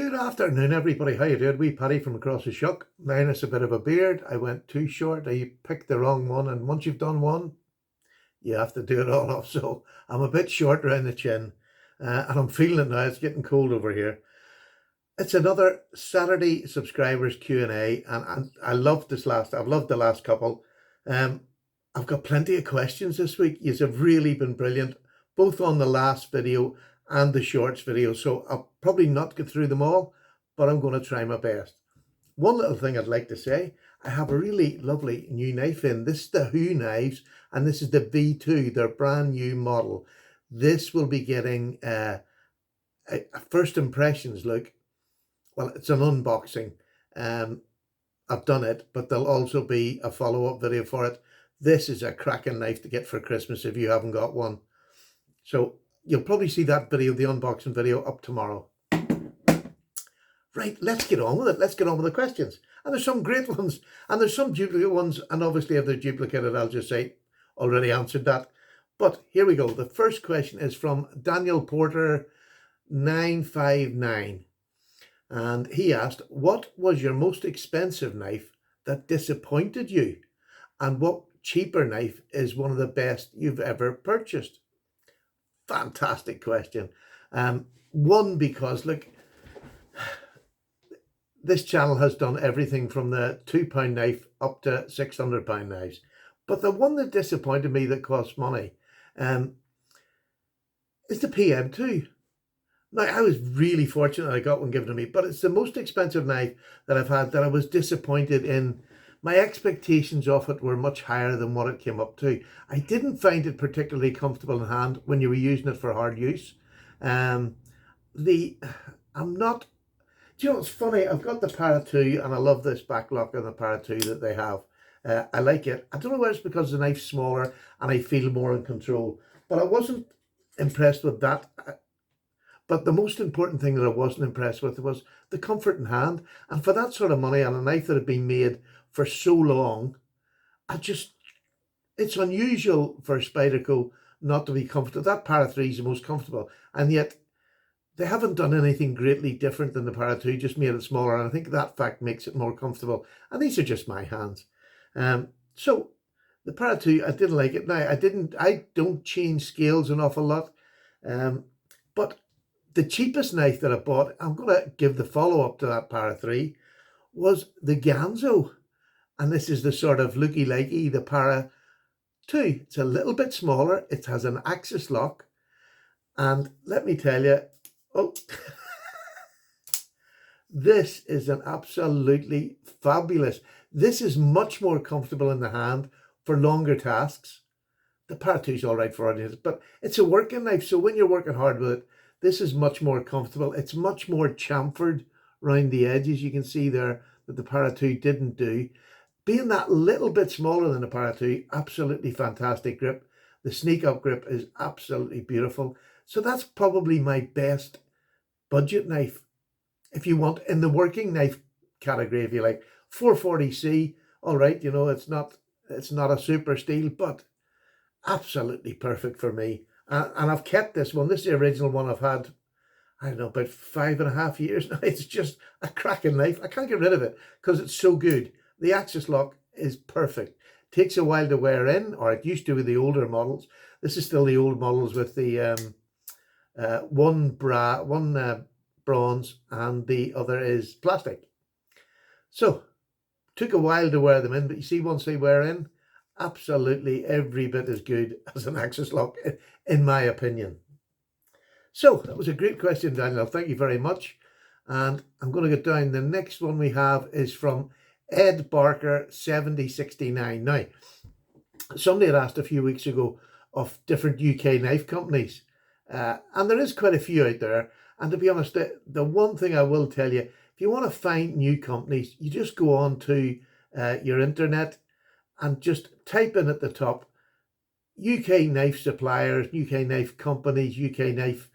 Good afternoon, everybody. How you doing? Wee Paddy from across the shuck. Minus a bit of a beard. I went too short. I picked the wrong one, and once you've done one, you have to do it all off. So I'm a bit short around the chin, and I'm feeling it now. It's getting cold over here. It's another Saturday subscribers Q&A, and I love this last. I've loved the last couple. Um, I've got plenty of questions this week. You've really been brilliant, both on the last video and the shorts video. So I'll probably not get through them all, but I'm going to try my best. One little thing I'd like to say, I have a really lovely new knife in. This is the Who knives, and this is the V2, their brand new model. This will be getting a first impressions look. Well, it's an unboxing. I've done it, but there'll also be a follow-up video for it. This is a cracking knife to get for Christmas if you haven't got one. So you'll probably see that video, the unboxing video, up tomorrow. Right, let's get on with it. Let's get on with the questions. And there's some great ones, and there's some duplicate ones, and obviously if they're duplicated, I'll just say, already answered that. But here we go. The first question is from Daniel Porter 959. And he asked, what was your most expensive knife that disappointed you? And what cheaper knife is one of the best you've ever purchased? Fantastic question. One, because look, this channel has done everything from the £2 knife up to £600 knives. But the one that disappointed me that cost money is the PM2. Now, I was really fortunate I got one given to me, but it's the most expensive knife that I've had that I was disappointed in. My expectations of it were much higher than what it came up to. I didn't find it particularly comfortable in hand when you were using it for hard use. I'm not, do you know, it's funny, I've got the Para 2 and I love this back lock on the Para 2 that they have. I like it. I don't know whether it's because the knife's smaller and I feel more in control, but I wasn't impressed with that. But the most important thing that I wasn't impressed with was the comfort in hand. And for that sort of money on a knife that had been made for so long, it's unusual for a Spyderco not to be comfortable. That Para 3 is the most comfortable. And yet they haven't done anything greatly different than the Para 2, just made it smaller. And I think that fact makes it more comfortable. And these are just my hands. So the Para 2, I didn't like it. Now, I don't change scales an awful lot. But the cheapest knife that I bought, I'm going to give the follow-up to that Para 3, was the Ganzo. And this is the sort of looky-likey, the Para 2. It's a little bit smaller. It has an axis lock. And let me tell you, this is an absolutely fabulous. This is much more comfortable in the hand for longer tasks. The Para 2 is all right for audience, but it's a working knife. So when you're working hard with it, this is much more comfortable. It's much more chamfered around the edges. You can see there that the Para 2 didn't do. Being that little bit smaller than the Para 2, absolutely fantastic grip. The sneak up grip is absolutely beautiful. So that's probably my best budget knife. If you want, in the working knife category, if you like, 440C, all right, you know, it's not a super steel, but absolutely perfect for me. And I've kept this one. This is the original one I've had, I don't know, about 5.5 years now. It's just a cracking knife. I can't get rid of it because it's so good. The axis lock is perfect. Takes a while to wear in, or it used to with the older models. This is still the old models with the one bronze and the other is plastic. So took a while to wear them in, but you see, once they wear in, absolutely every bit as good as an axis lock, in my opinion. So that was a great question, Daniel. Thank you very much. And I'm going to get down. The next one we have is from Ed Barker 7069. Now, somebody had asked a few weeks ago of different UK knife companies, and there is quite a few out there. And to be honest, the one thing I will tell you, if you want to find new companies, you just go on to your internet and just type in at the top UK knife suppliers, UK knife companies, UK knife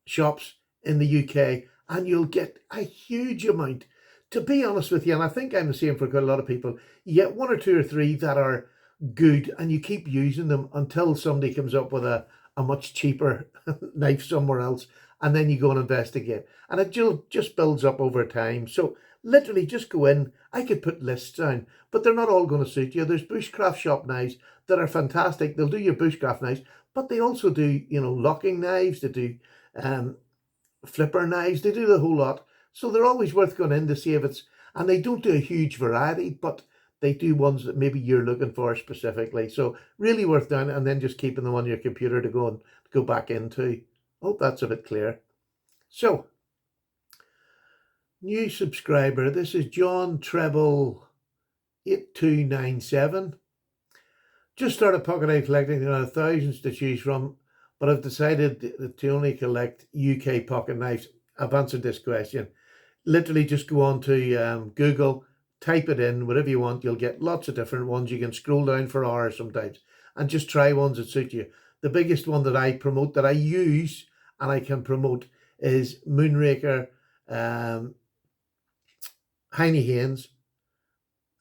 shops in the UK, and you'll get a huge amount. To be honest with you, and I think I'm the same for quite a lot of people, you get one or two or three that are good and you keep using them until somebody comes up with a much cheaper knife somewhere else and then you go and investigate. And it just builds up over time. So literally just go in. I could put lists down, but they're not all going to suit you. There's bushcraft shop knives that are fantastic. They'll do your bushcraft knives, but they also do, locking knives. They do flipper knives. They do the whole lot. So they're always worth going in to see if it's, and they don't do a huge variety, but they do ones that maybe you're looking for specifically. So really worth doing, and then just keeping them on your computer to go back into. Hope that's a bit clear. So, new subscriber. This is John Treble 8297. Just started pocket knife collecting. There are thousands to choose from, but I've decided to only collect UK pocket knives. I've answered this question. Literally just go on to Google, type it in, whatever you want. You'll get lots of different ones. You can scroll down for hours sometimes and just try ones that suit you. The biggest one that I promote, that I use and I can promote, is Moonraker, Heine Haynes,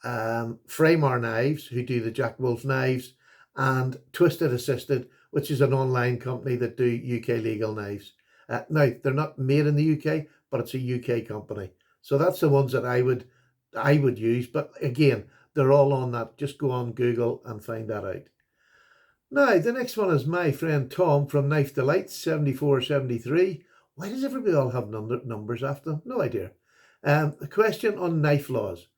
Fraymar Knives, who do the Jack Wolf knives, and Twisted Assisted, which is an online company that do UK legal knives. Now, they're not made in the UK, but it's a UK company. So that's the ones that I would use. But again, they're all on that. Just go on Google and find that out. Now, the next one is my friend Tom from Knife Delights 7473. Why does everybody all have numbers after them? No idea. A question on knife laws.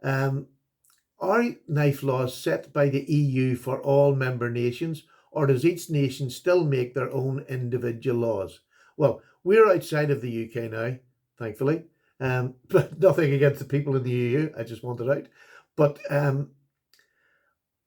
Are knife laws set by the EU for all member nations, or does each nation still make their own individual laws? Well, we're outside of the UK now, thankfully, but nothing against the people in the EU. I just want it out. But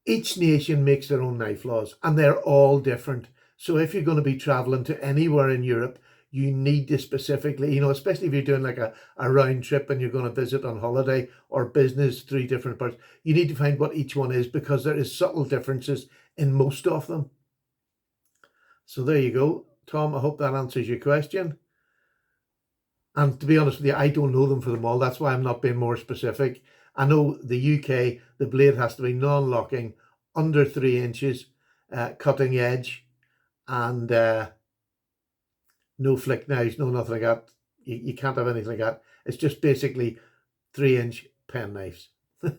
each nation makes their own knife laws, and they're all different. So if you're going to be traveling to anywhere in Europe, you need to specifically, especially if you're doing like a round trip and you're going to visit on holiday or business, 3 different parts, you need to find what each one is, because there is subtle differences in most of them. So there you go, Tom. I hope that answers your question. And to be honest with you, I don't know them for them all. That's why I'm not being more specific. I know the UK, the blade has to be non-locking, under 3 inches, cutting edge, and no flick knives, no nothing like that. You can't have anything like that. It's just basically 3-inch pen knives.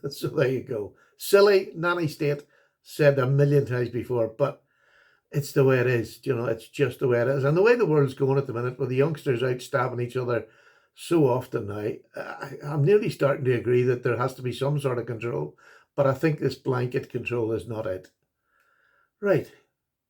So there you go. Silly, nanny state, said a million times before, but it's the way it is. It's just the way it is. And the way the world's going at the minute, with the youngsters out stabbing each other so often now, I'm nearly starting to agree that there has to be some sort of control, but I think this blanket control is not it. Right.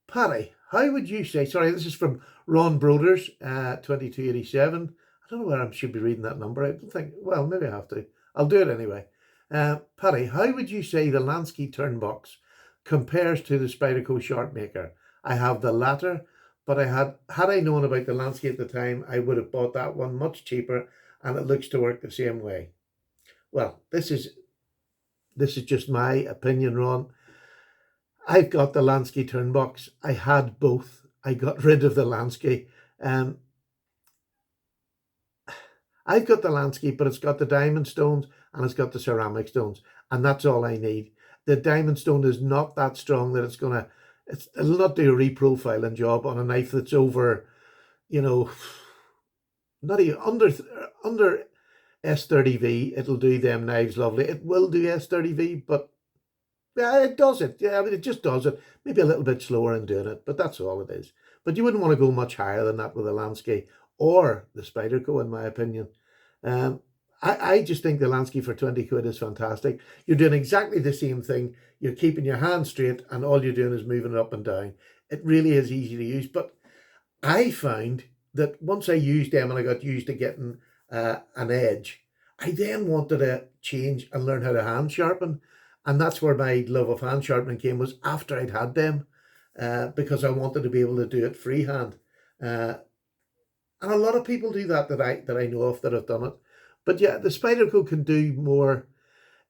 Paddy, how would you say, sorry, this is from Ron Broders, 2287. I don't know where I should be reading that number. I don't think, well, maybe I have to. I'll do it anyway. Paddy, how would you say the Lansky Turnbox compares to the Spyderco Sharpmaker? I have the latter, but had I known about the Lansky at the time, I would have bought that one much cheaper, and it looks to work the same way. Well, this is just my opinion, Ron. I've got the Lansky Turnbox. I had both. I got rid of the Lansky. I've got the Lansky, but it's got the diamond stones and it's got the ceramic stones, and that's all I need. The diamond stone is not that strong that it'll not do a reprofiling job on a knife that's over, not even under S30V. It'll do them knives lovely. It will do S30V, but yeah, it does it. Yeah, I mean, it just does it. Maybe a little bit slower in doing it, but that's all it is. But you wouldn't want to go much higher than that with a Lansky or the Spyderco, in my opinion. I just think the Lansky for 20 quid is fantastic. You're doing exactly the same thing. You're keeping your hand straight, and all you're doing is moving it up and down. It really is easy to use. But I found that once I used them and I got used to getting an edge, I then wanted to change and learn how to hand sharpen. And that's where my love of hand sharpening came, was after I'd had them, because I wanted to be able to do it freehand. And a lot of people do that I know of that have done it. But yeah, the Spyderco can do more.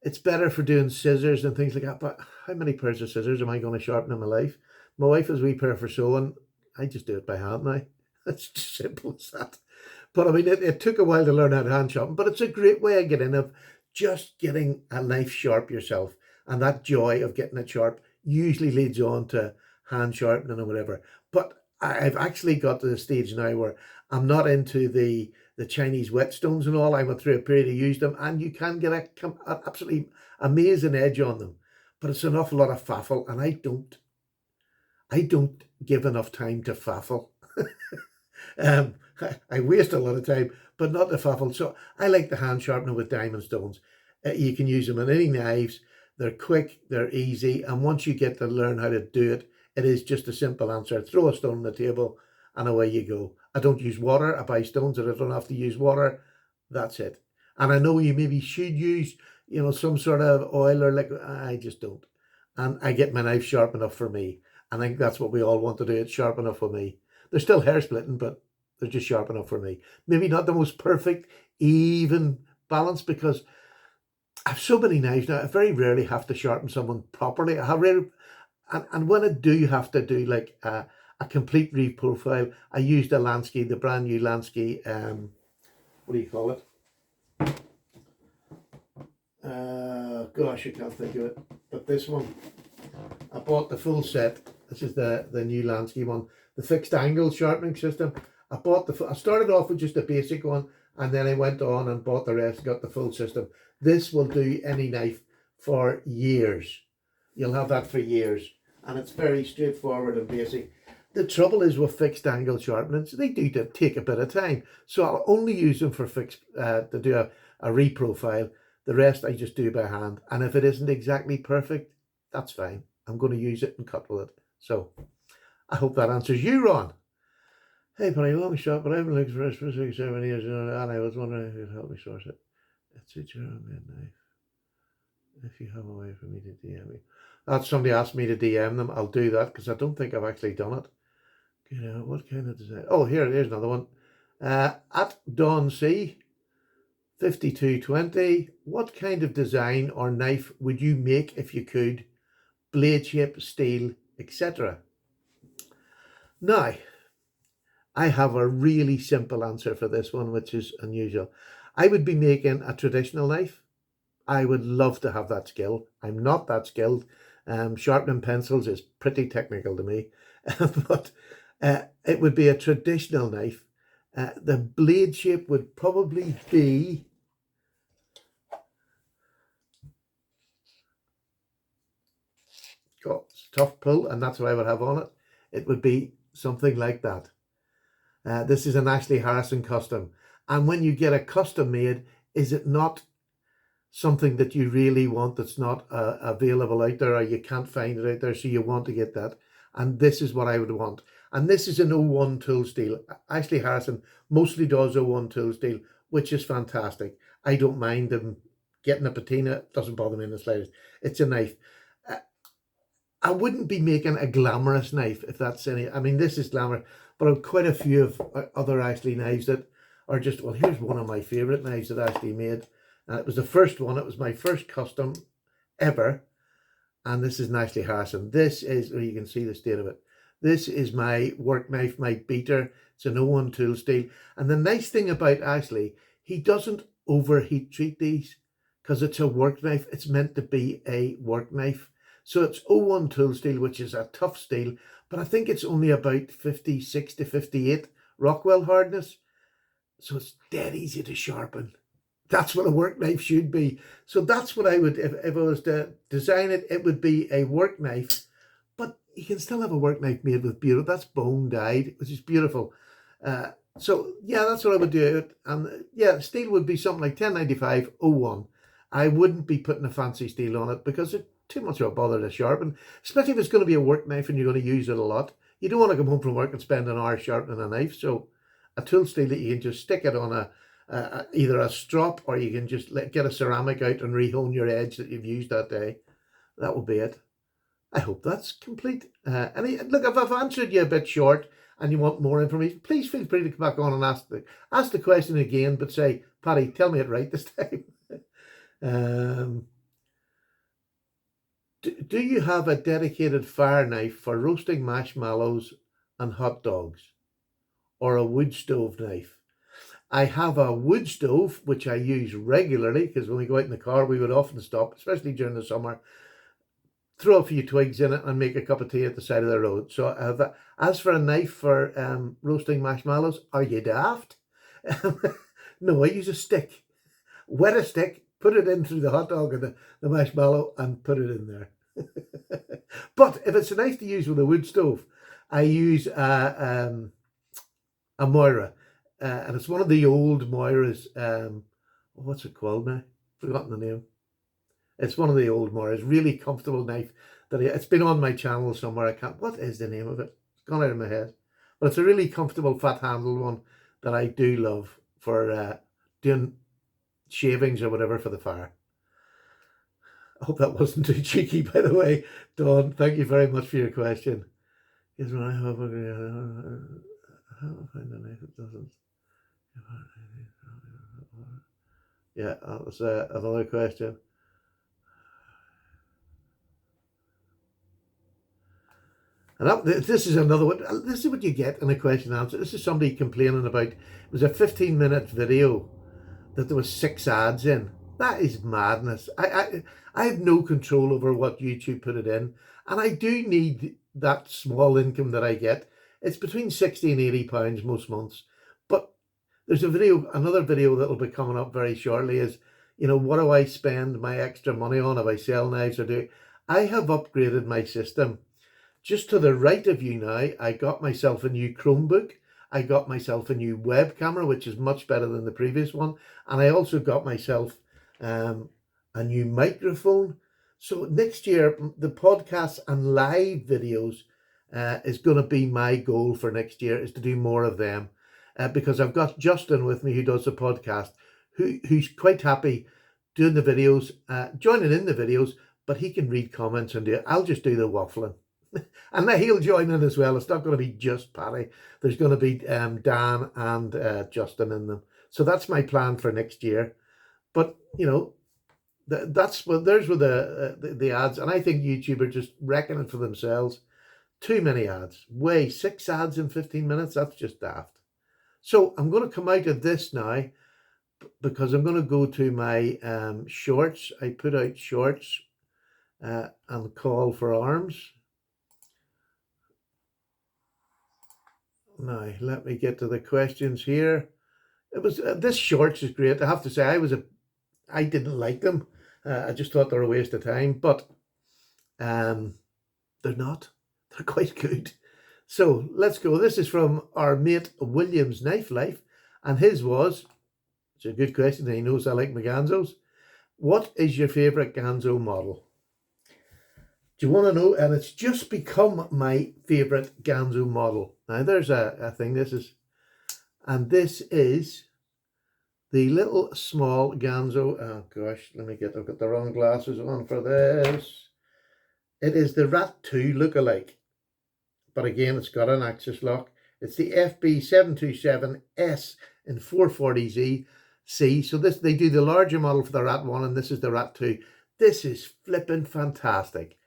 It's better for doing scissors and things like that. But how many pairs of scissors am I going to sharpen in my life? My wife has a wee pair for sewing. I just do it by hand now. It's just simple as that. But I mean, it took a while to learn how to hand sharpen, but it's a great way of just getting a knife sharp yourself. And that joy of getting it sharp usually leads on to hand sharpening or whatever. But I've actually got to the stage now where I'm not into the Chinese whetstones and all. I went through a period to use them, and you can get an absolutely amazing edge on them, but it's an awful lot of faffle, and I don't give enough time to faffle. um, I waste a lot of time, but not the faffle. So I like the hand sharpener with diamond stones. You can use them in any knives. They're quick, they're easy, and once you get to learn how to do it, it is just a simple answer. Throw a stone on the table, and away you go. I don't use water. I buy stones that I don't have to use water. That's it. And I know you maybe should use, some sort of oil or liquid. I just don't. And I get my knife sharp enough for me. I think that's what we all want to do. It's sharp enough for me. They're still hair splitting, but they're just sharp enough for me. Maybe not the most perfect, even balance, because I have so many knives now. I very rarely have to sharpen someone properly. I have rarely, and when I do have to do like a complete reprofile, I used a Lansky, the brand new Lansky. What do you call it? Gosh, I can't think of it. But this one, I bought the full set. This is the new Lansky one, the fixed angle sharpening system. I started off with just a basic one, and then I went on and bought the rest, got the full system. This will do any knife for years. You'll have that for years, and it's very straightforward and basic. The trouble is with fixed angle sharpenings, they do take a bit of time. So I'll only use them for to do a reprofile. The rest I just do by hand. And if it isn't exactly perfect, that's fine. I'm going to use it and cut with it. So I hope that answers you, Ron. Hey, Penny, long shot, but I've been looking for a specific 7 years, and I was wondering if you could help me source it. It's a German knife. If you have a way for me to DM me. That's somebody asked me to DM them. I'll do that because I don't think I've actually done it. What kind of design? Oh, here's another one. At Dawn C, 5220. What kind of design or knife would you make if you could? Blade shape, steel, etc. Now, I have a really simple answer for this one, which is unusual. I would be making a traditional knife. I would love to have that skill. I'm not that skilled. Sharpening pencils is pretty technical to me, but it would be a traditional knife. The blade shape would probably be tough pull, and that's what I would have on it. It would be something like that. This is an Ashley Harrison custom. And when you get a custom made, is it not something that you really want that's not available out there, or you can't find it out there, so you want to get that? And this is what I would want. And this is an 01 tool steel. Ashley Harrison mostly does 01 tool steel, which is fantastic. I don't mind them getting a patina. It doesn't bother me in the slightest. It's a knife. I wouldn't be making a glamorous knife if that's any. I mean, this is glamorous, but I've quite a few of other Ashley knives that are just, well, here's one of my favorite knives that Ashley made. And it was the first one. It was my first custom ever. And this is an Ashley Harrison. This is, you can see the state of it. This is my work knife, my beater. It's an 01 tool steel. And the nice thing about Ashley, he doesn't overheat treat these because it's a work knife. It's meant to be a work knife. So it's 01 tool steel, which is a tough steel, but I think it's only about 56 to 58 Rockwell hardness. So it's dead easy to sharpen. That's what a work knife should be. So that's what I would, if I was to design it, it would be a work knife, but you can still have a work knife made with beautiful, that's bone dyed, which is beautiful. So yeah, that's what I would do. And yeah, steel would be something like 1095 01. I wouldn't be putting a fancy steel on it because it's too much of a bother to sharpen, especially if it's going to be a work knife and you're going to use it a lot. You don't want to come home from work and spend an hour sharpening a knife. So a tool steel that you can just stick it on either a strop, or you can just get a ceramic out and rehone your edge that you've used that day. That will be it. I hope that's complete. Look, if I've answered you a bit short and you want more information, please feel free to come back on and ask the question again, but say, Paddy, tell me it right this time. Do you have a dedicated fire knife for roasting marshmallows and hot dogs, or a wood stove knife? I have a wood stove, which I use regularly because when we go out in the car, we would often stop, especially during the summer, throw a few twigs in it and make a cup of tea at the side of the road. So I have that. As for a knife for roasting marshmallows, are you daft? No, I use a stick. Wet a stick, put it in through the hot dog and the marshmallow and put it in there. But if it's a knife to use with a wood stove, I use a Moira. And it's one of the old Moiras. What's it called now? Forgotten the name. It's one of the old Moiras. Really comfortable knife. It's been on my channel somewhere. I can't. What is the name of it? It's gone out of my head. But it's a really comfortable fat handled one that I do love for doing shavings or whatever for the fire. I hope that wasn't too cheeky, by the way. Dawn, thank you very much for your question. Is when I have how do I find a knife that doesn't? Yeah, that was another question. And this is another one. This is what you get in a question and answer. This is somebody complaining about, it was a 15-minute video that there was 6 ads in. That is madness. I have no control over what YouTube put it in. And I do need that small income that I get. It's between 60 and 80 pounds most months. But there's another video that'll be coming up very shortly is, what do I spend my extra money on if I sell knives or do? I have upgraded my system. Just to the right of you now, I got myself a new Chromebook. I got myself a new web camera, which is much better than the previous one. And I also got myself a new microphone. So next year, the podcasts and live videos is going to be my goal for next year, is to do more of them. Because I've got Justin with me who does the podcast, who's quite happy doing the videos, joining in the videos, but he can read comments and do it. I'll just do the waffling. And he'll join in as well. It's not going to be just Paddy. There's going to be Dan and Justin in them. So that's my plan for next year. But, there's where the ads. And I think YouTube are just reckoning for themselves. Too many ads. 6 ads in 15 minutes. That's just daft. So I'm going to come out of this now because I'm going to go to my shorts. I put out shorts and call for arms. Now, let me get to the questions here. This shorts is great. I have to say, I didn't like them. I just thought they were a waste of time, but they're not. They're quite good. So let's go. This is from our mate William's Knife Life, and his was, it's a good question. He knows I like my Ganzos. What is your favorite Ganzo model? Do you want to know? And it's just become my favorite Ganzo model. Now there's a thing. This is the little small Ganzo. Oh gosh, I've got the wrong glasses on for this. It is the Rat 2 look-alike. But again, it's got an axis lock. It's the FB727S in 440Z C. So they do the larger model for the Rat 1, and this is the Rat 2. This is flipping fantastic.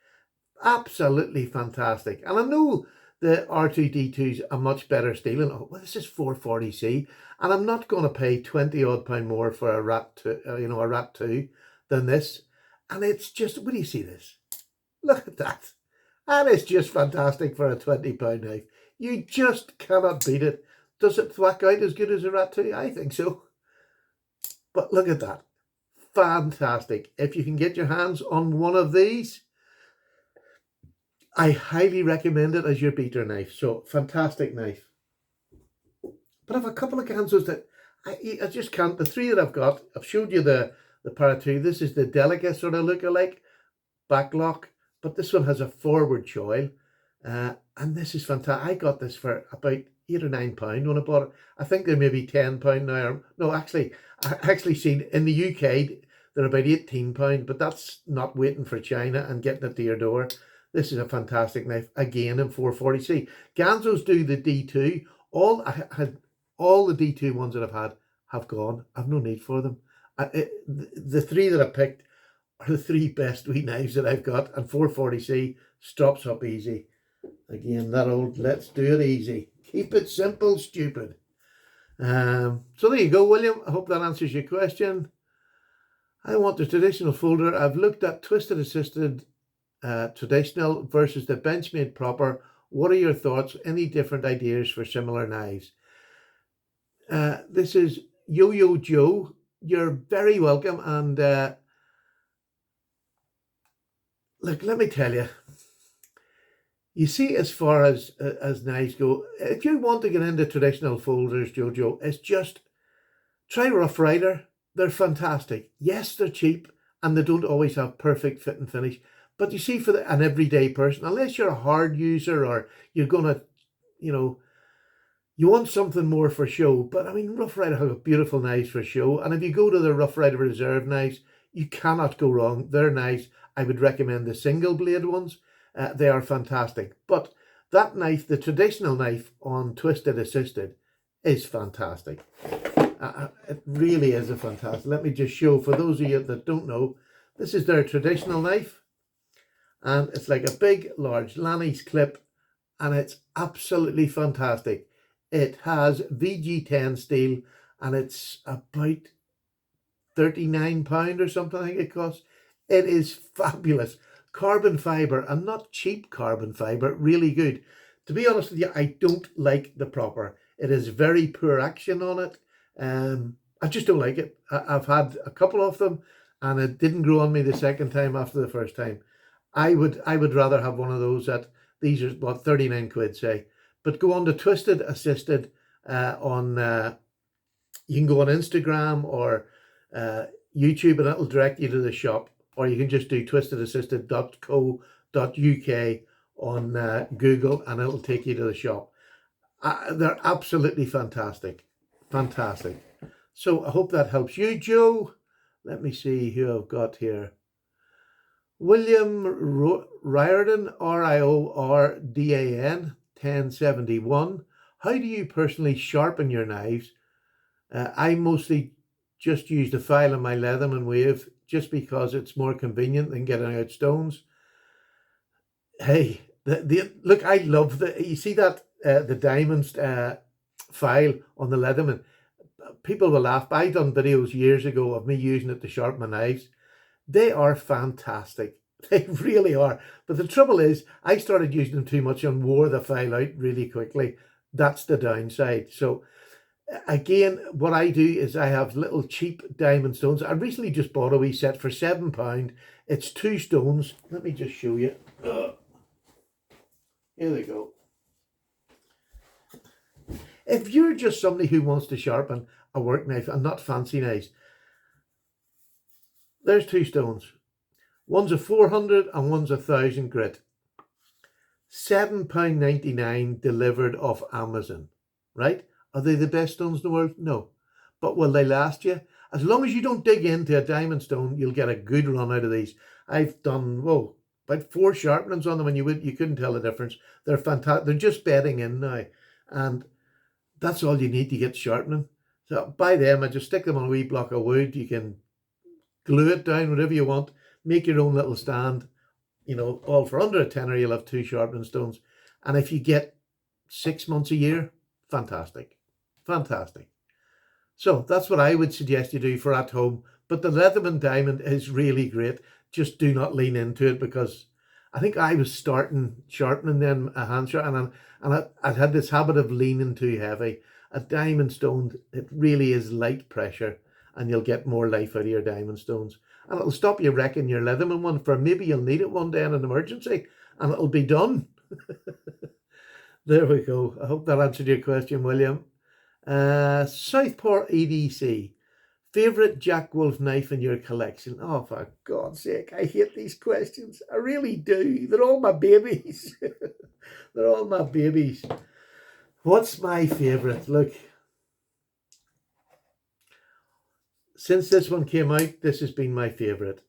Absolutely fantastic. And I know the R2D2's a much better steel. And this is 440C, and I'm not going to pay 20 odd pound more for a Rat 2, a Rat 2 than this. And it's just, what do you see this? Look at that. And it's just fantastic for a 20 pound knife. You just cannot beat it. Does it thwack out as good as a Rat 2? I think so. But look at that. Fantastic. If you can get your hands on one of these, I highly recommend it as your beater knife. So, fantastic knife. But I have a couple of Ganzos that I just can't. The 3 that I've got, I've showed you the Para 2. This is the delicate sort of look-alike backlock. But this one has a forward choil. And this is fantastic. I got this for about £8 or £9 when I bought it. I think they're maybe £10 now. No, actually, I actually seen in the UK, they're about £18. But that's not waiting for China and getting it to your door. This is a fantastic knife, again in 440C. Ganzos do the D2. All the D2 ones that I've had have gone. I've no need for them. The 3 that I picked are the 3 best wee knives that I've got, and 440C stops up easy. Again, that old let's do it easy. Keep it simple, stupid. So there you go, William. I hope that answers your question. I want the traditional folder. I've looked at twisted assisted traditional versus the Benchmade proper. What are your thoughts? Any different ideas for similar knives? This is Yo-Yo Joe. You're very welcome. And look, let me tell you, you see, as far as knives go, if you want to get into traditional folders, Jojo, it's just try Rough Rider. They're fantastic. Yes, they're cheap and they don't always have perfect fit and finish. But you see, for an everyday person, unless you're a hard user or you're going to, you know, you want something more for show. But I mean, Rough Rider have beautiful knives for show. And if you go to the Rough Rider Reserve knives, you cannot go wrong. They're knives. I would recommend the single blade ones. They are fantastic. But that knife, the traditional knife on Twisted Assisted, is fantastic. It really is a fantastic. Let me just show, for those of you that don't know, this is their traditional knife. And it's like a big, large Lanny's clip. And it's absolutely fantastic. It has VG10 steel and it's about £39 or something, I think it costs. It is fabulous. Carbon fibre, and not cheap carbon fibre, really good. To be honest with you, I don't like the proper. It is very poor action on it. I just don't like it. I've had a couple of them and it didn't grow on me the second time after the first time. I would rather have one of those. That these are what, 39 quid, say. But go on to Twisted Assisted you can go on Instagram or YouTube and it'll direct you to the shop, or you can just do twistedassisted.co.uk on Google and it'll take you to the shop. They're absolutely fantastic. Fantastic. So I hope that helps you, Joe. Let me see who I've got here. William Riordan, Riordan, 1071. How do you personally sharpen your knives? I mostly just use the file on my Leatherman Wave just because it's more convenient than getting out stones. Hey, look, I love you see that the diamonds file on the Leatherman. People will laugh, but I done videos years ago of me using it to sharpen my knives. They are fantastic. They really are. But the trouble is, I started using them too much and wore the file out really quickly. That's the downside. So again, what I do is I have little cheap diamond stones. I recently just bought a wee set for £7. It's 2 stones. Let me just show you. Here they go. If you're just somebody who wants to sharpen a work knife and not fancy knives, there's 2 stones. One's a 400 and one's 1,000 grit. £7.99 delivered off Amazon, right? Are they the best stones in the world? No. But will they last you? As long as you don't dig into a diamond stone, you'll get a good run out of these. I've done, about 4 sharpenings on them and you couldn't tell the difference. They're fantastic. They're just bedding in now. And that's all you need to get sharpening. So buy them and just stick them on a wee block of wood. You can glue it down, whatever you want. Make your own little stand. You know, all for under a tenner, you'll have 2 sharpening stones. And if you get 6 months a year, fantastic. Fantastic. So that's what I would suggest you do for at home. But the Leatherman Diamond is really great. Just do not lean into it, because I think I was starting sharpening then a hand sharp, and I had this habit of leaning too heavy. A diamond stone, it really is light pressure, and you'll get more life out of your diamond stones. And it'll stop you wrecking your Leatherman one, for maybe you'll need it one day in an emergency, and it'll be done. There we go. I hope that answered your question, William. Southport EDC. Favourite Jack Wolf knife in your collection? Oh, for God's sake, I hate these questions. I really do. They're all my babies. They're all my babies. What's my favourite? Look, since this one came out, this has been my favourite.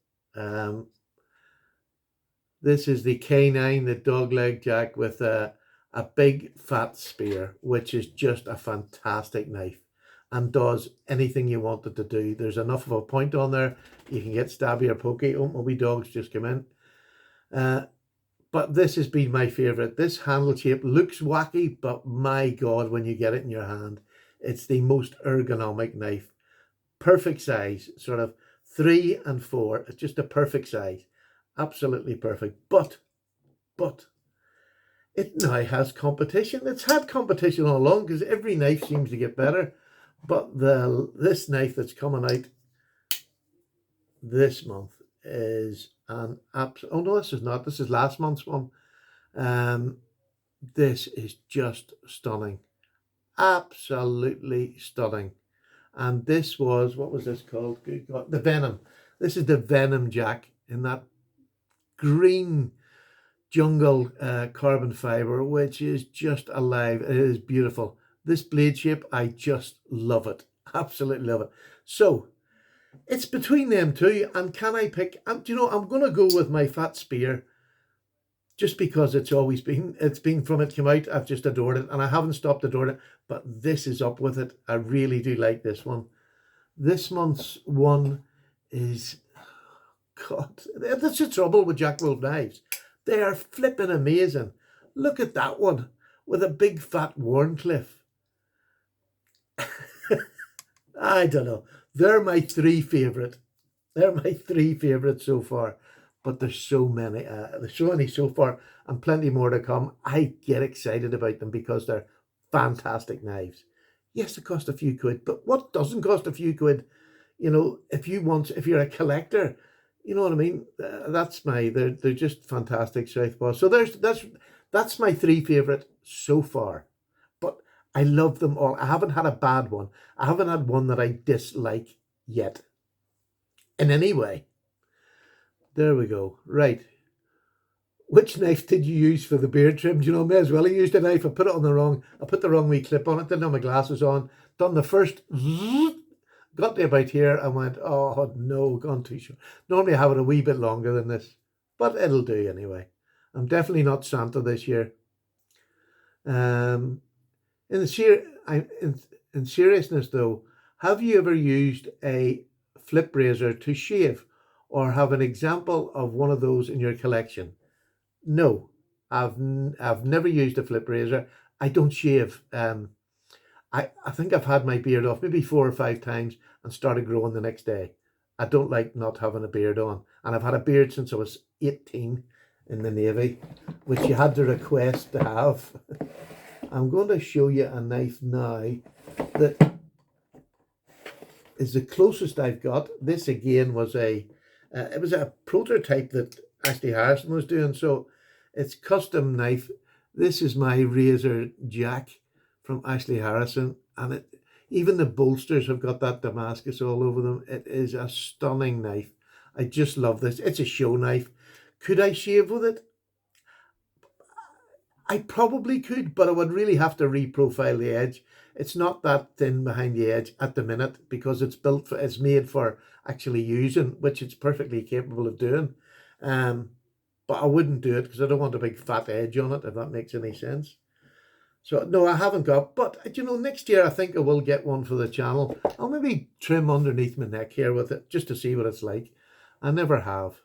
This is the K9, the dogleg jack with a big fat spear, which is just a fantastic knife and does anything you want it to do. There's enough of a point on there. You can get stabby or pokey. Oh, my wee dogs just come in. But this has been my favourite. This handle shape looks wacky, but my God, when you get it in your hand, it's the most ergonomic knife. Perfect size, sort of 3 and 4. It's just a perfect size. Absolutely perfect. But it now has competition. It's had competition all along because every knife seems to get better. But this knife that's coming out this month is an oh no, this is not. This is last month's one. Um, this is just stunning. Absolutely stunning. And this was, what was this called? Good God, the Venom. This is the Venom Jack in that green jungle carbon fiber, which is just alive. It is beautiful. This blade shape, I just love it. Absolutely love it. So it's between them two. And can I pick? Do you know, I'm going to go with my Fat Spear just because it's been from it came out. I've just adored it and I haven't stopped adoring it. But this is up with it. I really do like this one. This month's one is, God, that's the trouble with Jack Wolf knives. They are flipping amazing. Look at that one with a big fat Wharncliffe. I don't know. They're my three favourite. They're my three favourites so far. But there's so many. There's so many so far and plenty more to come. I get excited about them because they're fantastic knives. Yes, they cost a few quid, but what doesn't cost a few quid? You know, if you're a collector, you know what I mean? They're just fantastic Southpaw. So that's my three favourite so far. But I love them all. I haven't had a bad one. I haven't had one that I dislike yet. In any way. There we go. Right. Which knife did you use for the beard trim? Do you know, may as well I used a knife. I put the wrong wee clip on it, didn't have my glasses on, done the first got to about here and went, oh no, gone too short. Normally I have it a wee bit longer than this, but it'll do anyway. I'm definitely not Santa this year. In seriousness though, have you ever used a flip razor to shave or have an example of one of those in your collection? No, I've never used a flip razor. I don't shave. I think I've had my beard off maybe 4 or 5 times and started growing the next day. I don't like not having a beard on. And I've had a beard since I was 18 in the Navy, which you had to request to have. I'm going to show you a knife now that is the closest I've got. This again was it was a prototype that Ashley Harrison was doing. So it's custom knife. This is my Razor Jack from Ashley Harrison, and even the bolsters have got that Damascus all over them. It is a stunning knife. I just love this. It's a show knife. Could I shave with it? I probably could, but I would really have to reprofile the edge. It's not that thin behind the edge at the minute because it's made for actually using, which it's perfectly capable of doing. But I wouldn't do it because I don't want a big fat edge on it, if that makes any sense. So no, I haven't got, but you know, next year I think I will get one for the channel. I'll maybe trim underneath my neck here with it just to see what it's like. I never have.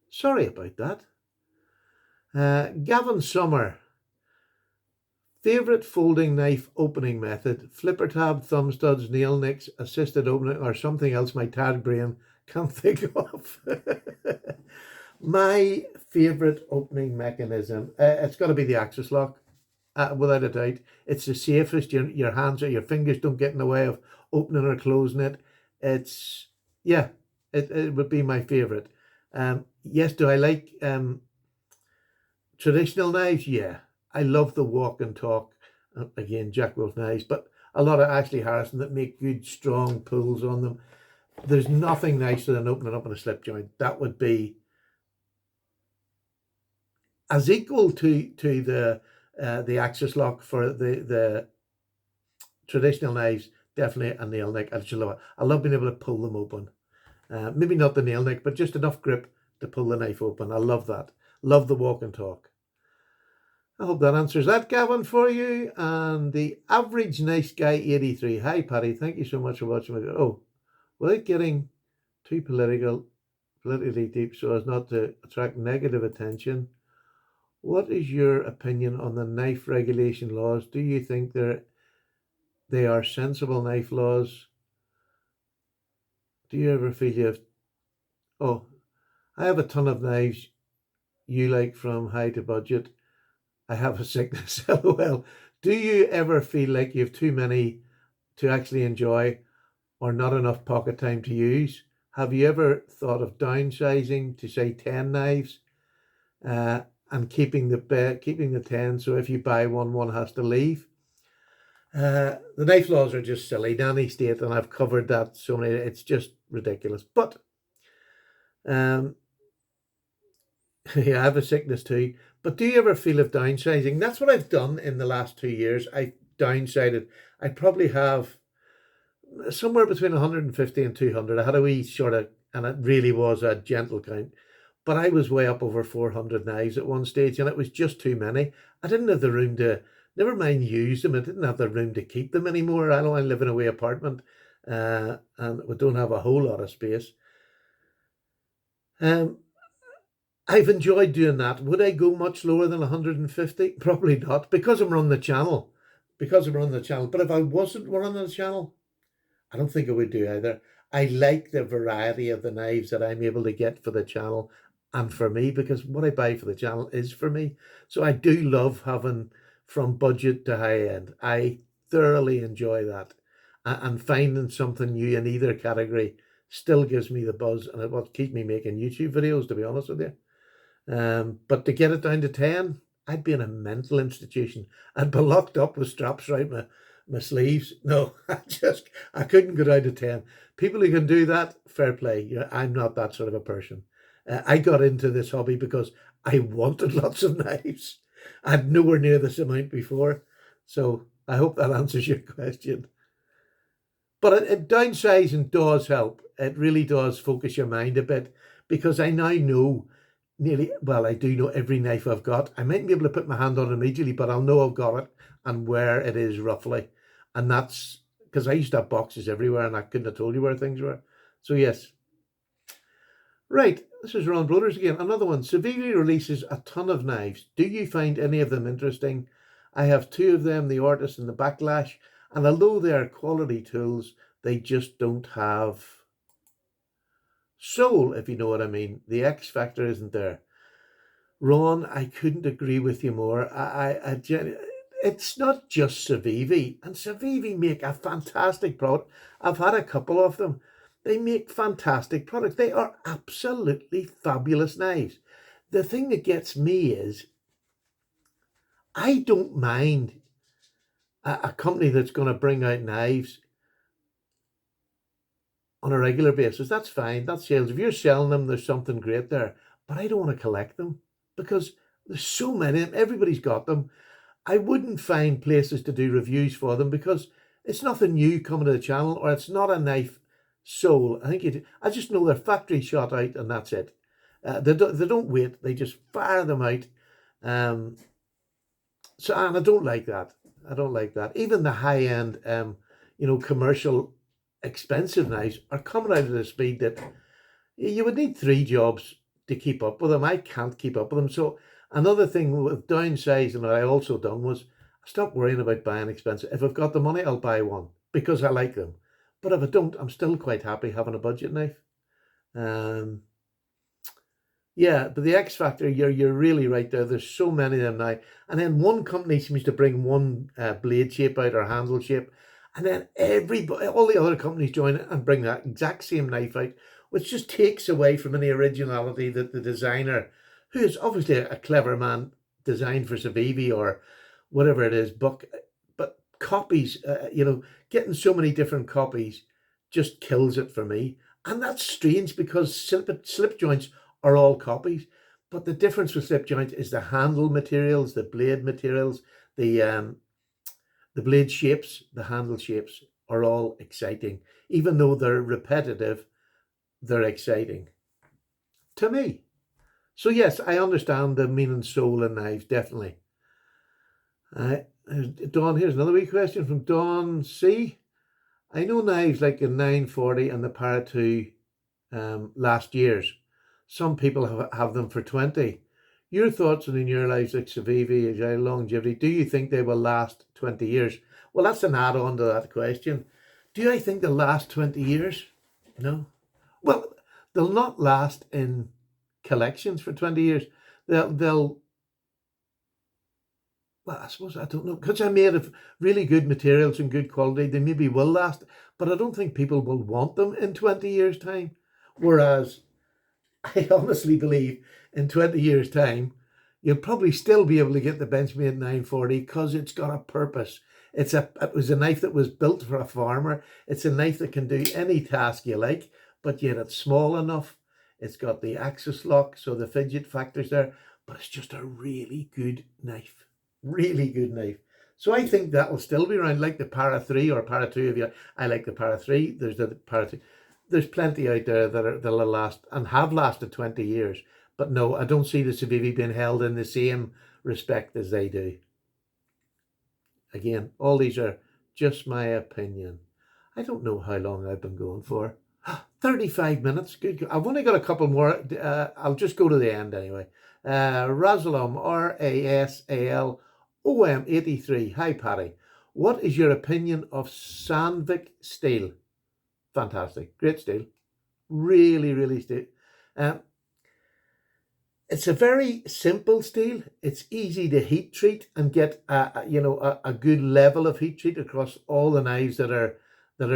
Sorry about that. Gavin Summer. Favourite folding knife opening method? Flipper tab, thumb studs, nail nicks, assisted opening, or something else my tired brain can't think of. My favourite opening mechanism, it's got to be the axis lock. Without a doubt, it's the safest. Your hands or your fingers don't get in the way of opening or closing it. It would be my favorite. Yes, do I like traditional knives? Yeah, I love the walk and talk. Again, Jack Wolf knives, but a lot of Ashley Harrison that make good strong pulls on them. There's nothing nicer than opening up in a slip joint. That would be as equal to the axis lock for the traditional knives. Definitely a nail nick. I love being able to pull them open. Maybe not the nail nick, but just enough grip to pull the knife open. I love that. Love the walk and talk. I hope that answers that, Gavin, for you. And the average nice guy 83. Hi, Paddy. Thank you so much for watching my. Oh, without getting too politically deep, so as not to attract negative attention, what is your opinion on the knife regulation laws? Do you think they are sensible knife laws? Do you ever feel you have... Oh, I have a ton of knives. You like from high to budget. I have a sickness. LOL. Do you ever feel like you have too many to actually enjoy or not enough pocket time to use? Have you ever thought of downsizing to say 10 knives uh, and keeping the 10 so if you buy one, one has to leave? The knife laws are just silly. Nanny state, and I've covered that so many, it's just ridiculous. But um, yeah, I have a sickness too. But do you ever feel of downsizing? That's what I've done in the last 2 years. I've downsized. I probably have somewhere between 150 and 200. I had a wee sort of, and it really was a gentle count, but I was way up over 400 knives at one stage, and it was just too many. I didn't have the room to, never mind use them, I didn't have the room to keep them anymore. I only live in a wee apartment, and we don't have a whole lot of space. Um, I've enjoyed doing that. Would I go much lower than 150? Probably not, because I'm running the channel. Because I'm running the channel. But if I wasn't running the channel, I don't think I would do either. I like the variety of the knives that I'm able to get for the channel and for me, because what I buy for the channel is for me. So I do love having from budget to high end. I thoroughly enjoy that. And finding something new in either category still gives me the buzz, and it will keep me making YouTube videos, to be honest with you. But to get it down to 10, I'd be in a mental institution. I'd be locked up with straps around my sleeves. No, I couldn't go down to 10. People who can do that, fair play. You know, I'm not that sort of a person. I got into this hobby because I wanted lots of knives. I'd nowhere near this amount before. So I hope that answers your question. But downsizing does help. It really does focus your mind a bit, because I now know I do know every knife I've got. I mightn't be able to put my hand on it immediately, but I'll know I've got it and where it is roughly. And that's because I used to have boxes everywhere and I couldn't have told you where things were. So yes. Right, this is Ron Broders again. Another one. Civivi releases a ton of knives. Do you find any of them interesting? I have two of them, the Ortis and the Backlash, and although they are quality tools, they just don't have soul, if you know what I mean. The X factor isn't there. Ron, I couldn't agree with you more. It's not just Civivi, and Civivi make a fantastic product. I've had a couple of them. They make fantastic products. They are absolutely fabulous knives. The thing that gets me is I don't mind a company that's going to bring out knives on a regular basis. That's fine. That's sales. If you're selling them, there's something great there. But I don't want to collect them because there's so many of them. Everybody's got them. I wouldn't find places to do reviews for them because it's nothing new coming to the channel, or it's not a knife soul. I just know they're factory shot out and that's it. They don't wait. They just fire them out. And I don't like that. I don't like that. Even the high end, commercial expensive knives are coming out at a speed that you would need 3 jobs to keep up with them. I can't keep up with them. So another thing with downsizing that I also done was I stopped worrying about buying expensive. If I've got the money, I'll buy one because I like them. But if I don't, I'm still quite happy having a budget knife. Yeah, but the X Factor, you're really right there. There's so many of them now. And then one company seems to bring one blade shape out or handle shape. And then all the other companies join it and bring that exact same knife out, which just takes away from any originality that the designer, who is obviously a clever man, designed for Civivi or whatever it is, but copies, getting so many different copies just kills it for me. And that's strange because slip joints are all copies. But the difference with slip joint is the handle materials, the blade materials, the blade shapes, the handle shapes are all exciting. Even though they're repetitive, they're exciting to me. So yes, I understand the meaning soul in knives, definitely. Dawn, here's another wee question from Dawn C. I know knives like the 940 and the Para 2 last year's. Some people have them for 20. Your thoughts on in your lives like Civivi, longevity, do you think they will last 20 years? Well, that's an add-on to that question. Do I think they'll last 20 years? No. Well, they'll not last in collections for 20 years. They'll well, I suppose, I don't know, because they're made of really good materials and good quality, they maybe will last, but I don't think people will want them in 20 years' time. Whereas I honestly believe in 20 years' time, you'll probably still be able to get the Benchmade 940 because it's got a purpose. It was a knife that was built for a farmer. It's a knife that can do any task you like, but yet it's small enough. It's got the axis lock, so the fidget factor's there, but it's just a really good knife. Really good knife. So I think that will still be around, like the Para 3 or Para 2 if you. I like the Para 3. There's the Para 2. There's plenty out there that'll last and have lasted 20 years. But no, I don't see the Civivi being held in the same respect as they do. Again, all these are just my opinion. I don't know how long I've been going for. 35 minutes. Good. I've only got a couple more. I'll just go to the end anyway. Rasalom, RASALOM 83. Hi, Paddy. What is your opinion of Sandvik steel? Fantastic. Great steel. Really, really steel. It's a very simple steel. It's easy to heat treat and get a good level of heat treat across all the knives that are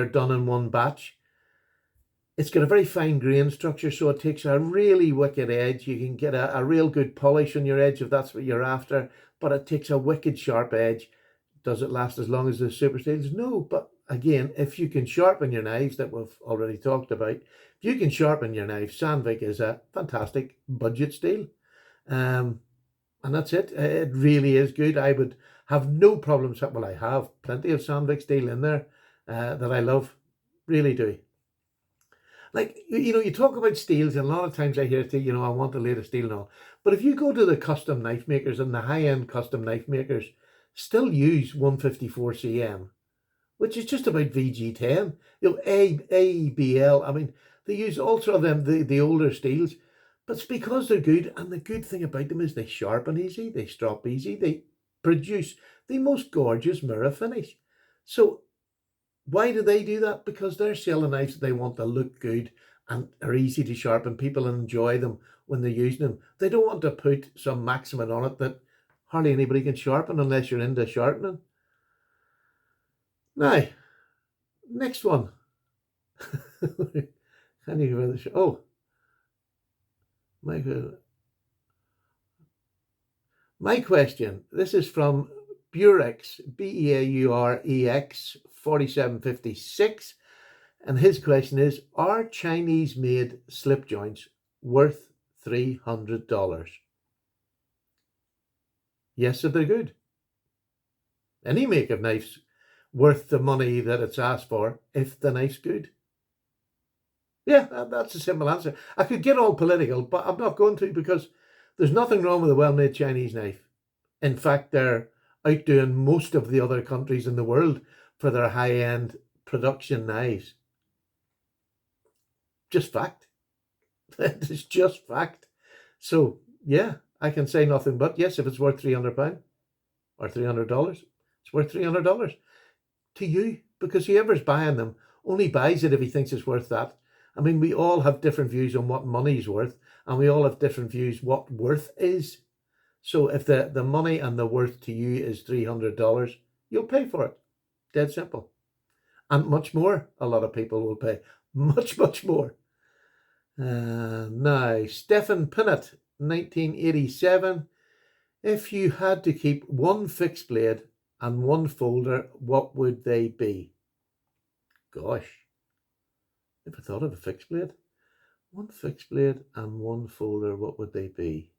done in one batch. It's got a very fine grain structure, so it takes a really wicked edge. You can get a real good polish on your edge if that's what you're after, but it takes a wicked sharp edge. Does it last as long as the super steels? No, but again, if you can sharpen your knives, that we've already talked about, if you can sharpen your knives, Sandvik is a fantastic budget steel. And that's it. It really is good. I would have no problems. Well, I have plenty of Sandvik steel in there that I love. Really do. Like, you talk about steels, and a lot of times I hear, I want the latest steel and all. But if you go to the custom knife makers, and the high-end custom knife makers still use 154 cm, which is just about VG10. ABL, I mean, they use also them, the older steels, but it's because they're good, and the good thing about them is they sharpen easy, they strop easy, they produce the most gorgeous mirror finish. So why do they do that? Because they're selling knives that they want to look good and are easy to sharpen. People enjoy them when they're using them. They don't want to put some maximum on it that hardly anybody can sharpen unless you're into sharpening. Now, next one. Can you hear the show? Oh, my question. This is from Burex, Beaurex 4756, and his question is: are Chinese-made slip joints worth $300? Yes, if they're good. Any make of knife's worth the money that it's asked for if the knife's good. Yeah, that's a simple answer. I could get all political, but I'm not going to, because there's nothing wrong with a well-made Chinese knife. In fact, they're outdoing most of the other countries in the world for their high-end production knives. Just fact. It's just fact. So, yeah, I can say nothing but yes, if it's worth £300 or $300, it's worth $300 to you, because whoever's buying them only buys it if he thinks it's worth that. I mean, we all have different views on what money's worth, and we all have different views what worth is. So if the money and the worth to you is $300, you'll pay for it. Dead simple. And much more, a lot of people will pay. Much, much more. Now, Stephen Pinnett, 1987. If you had to keep one fixed blade and one folder, what would they be? Gosh. Never thought of a fixed blade. One fixed blade and one folder, what would they be?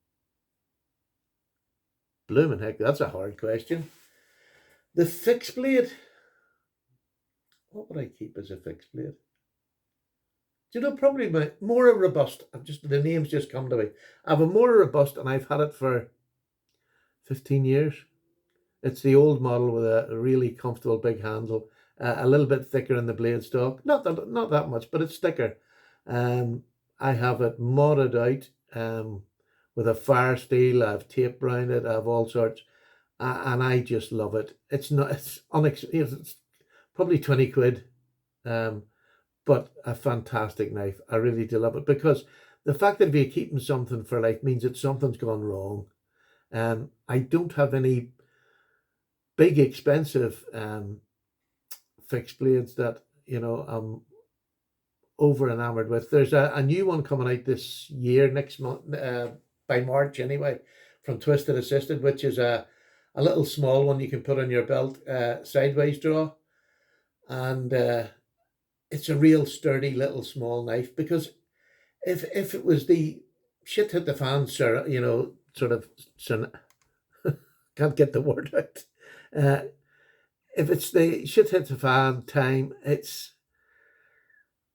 Bloomin' heck, that's a hard question. The fixed blade, what would I keep as a fixed blade? Do you know, probably my more robust. The names just come to me. I have a more robust, and I've had it for 15 years. It's the old model with a really comfortable big handle, a little bit thicker in the blade stock. Not that much, but it's thicker. I have it modded out with a fire steel. I have tape around it. I have all sorts, and I just love it. It's probably 20 quid, but a fantastic knife. I really do love it, because the fact that if you're keeping something for life means that something's gone wrong. I don't have any big expensive fixed blades that I'm over enamored with. There's a new one coming out this year, next month, by March anyway, from Twisted Assisted, which is a little small one you can put on your belt, sideways draw, and it's a real sturdy little small knife. Because if it was the shit hit the fan, sir, sort of, can't get the word out. If it's the shit hit the fan time,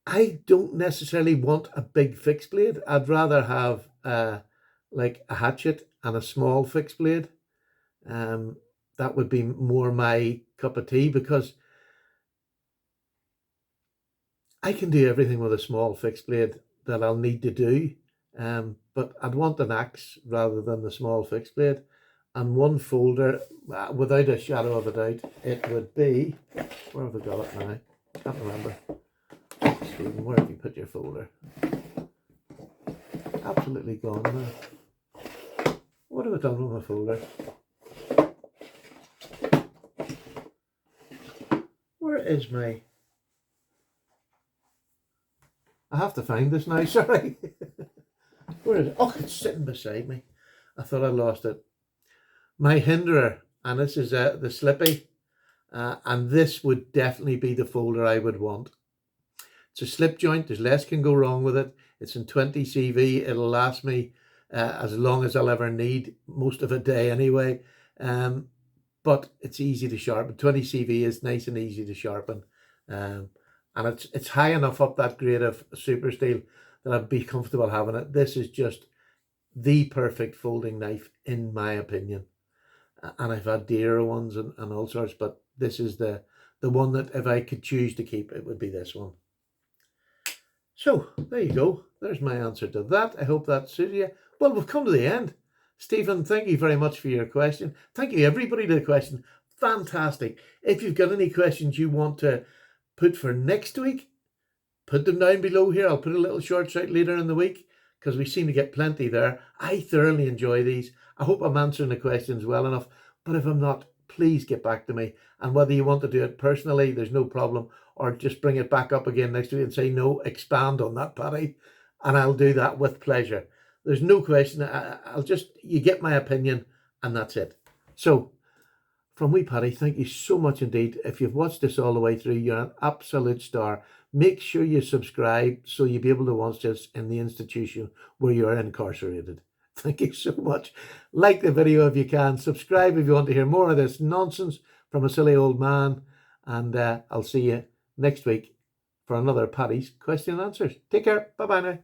I don't necessarily want a big fixed blade. I'd rather have like a hatchet and a small fixed blade. That would be more my cup of tea, because I can do everything with a small fixed blade that I'll need to do. But I'd want an axe rather than the small fixed blade. And one folder, without a shadow of a doubt, it would be, where have I got it now? I can't remember. Stephen, where have you put your folder? Absolutely gone now. What have I done with my folder? Where is my... I have to find this now, sorry. Where is it? Oh, it's sitting beside me. I thought I lost it. My hinderer, and this is the Slippy, and this would definitely be the folder I would want. It's a slip joint, there's less can go wrong with it. It's in 20 CV, it'll last me as long as I'll ever need, most of a day anyway. But it's easy to sharpen. 20 CV is nice and easy to sharpen. And it's high enough up that grade of super steel that I'd be comfortable having it. This is just the perfect folding knife, in my opinion. And I've had dearer ones and all sorts, but this is the one that if I could choose to keep, it would be this one. So there you go. There's my answer to that. I hope that suited you. Well, we've come to the end. Stephen, thank you very much for your question. Thank you everybody to the question. Fantastic. If you've got any questions you want to put for next week, put them down below here. I'll put a little shorts out later in the week, because we seem to get plenty there. I thoroughly enjoy these. I hope I'm answering the questions well enough, but if I'm not, please get back to me. And whether you want to do it personally, there's no problem, or just bring it back up again next week and say, no, expand on that, Paddy, and I'll do that with pleasure. There's no question. You get my opinion, and that's it. So from me, Paddy, thank you so much indeed. If you've watched this all the way through, you're an absolute star. Make sure you subscribe so you'll be able to watch this in the institution where you're incarcerated. Thank you so much. Like the video if you can. Subscribe if you want to hear more of this nonsense from a silly old man. And I'll see you next week for another Paddy's Question and Answers. Take care. Bye-bye now.